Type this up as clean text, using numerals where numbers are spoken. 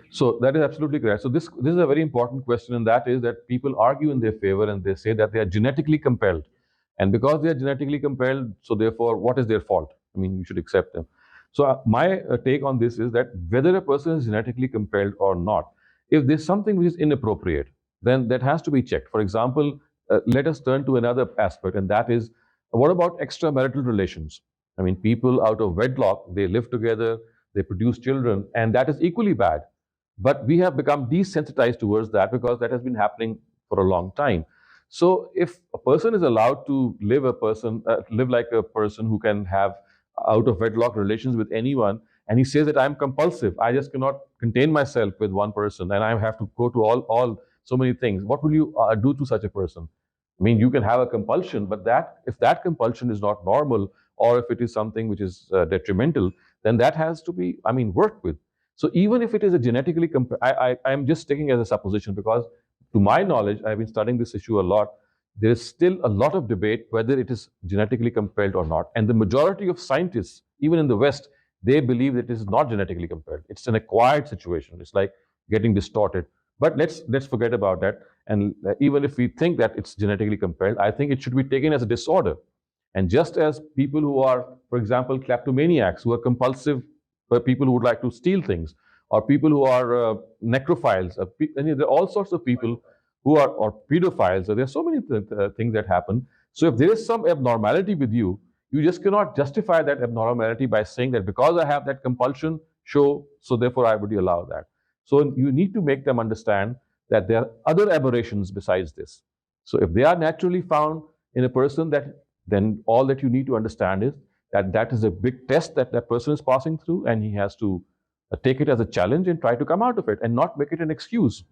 So that is absolutely correct. So this is a very important question, and that is that people argue in their favor and they say that they are genetically compelled, and because they are genetically compelled, so therefore, what is their fault? I mean, you should accept them. So my take on this is that whether a person is genetically compelled or not, if there's something which is inappropriate, then that has to be checked. For example, let us turn to another aspect, and that is what about extramarital relations? I mean, people out of wedlock, they live together, they produce children, and that is equally bad, but we have become desensitized towards that because that has been happening for a long time. So if a person is allowed to live like a person who can have out of wedlock relations with anyone, and he says that I'm compulsive, I just cannot contain myself with one person and I have to go to all so many things, what will you do to such a person? I mean, you can have a compulsion, but that if that compulsion is not normal, or if it is something which is detrimental, then that has to be, I mean, worked with. So even if it is a genetically, I'm just taking as a supposition because, to my knowledge, I've been studying this issue a lot. There is still a lot of debate whether it is genetically compelled or not, and the majority of scientists, even in the West, they believe that it is not genetically compelled. It's an acquired situation. It's like getting distorted. But let's forget about that. And even if we think that it's genetically compelled, I think it should be taken as a disorder. And just as people who are, for example, kleptomaniacs, who are compulsive people who would like to steal things, or people who are necrophiles, there are all sorts of people who are, or pedophiles. So there are so many things that happen. So if there is some abnormality with you, you just cannot justify that abnormality by saying that because I have that compulsion, so therefore I would allow that. So you need to make them understand that there are other aberrations besides this. So if they are naturally found in a person, that then all that you need to understand is that that is a big test that that person is passing through, and he has to take it as a challenge and try to come out of it and not make it an excuse.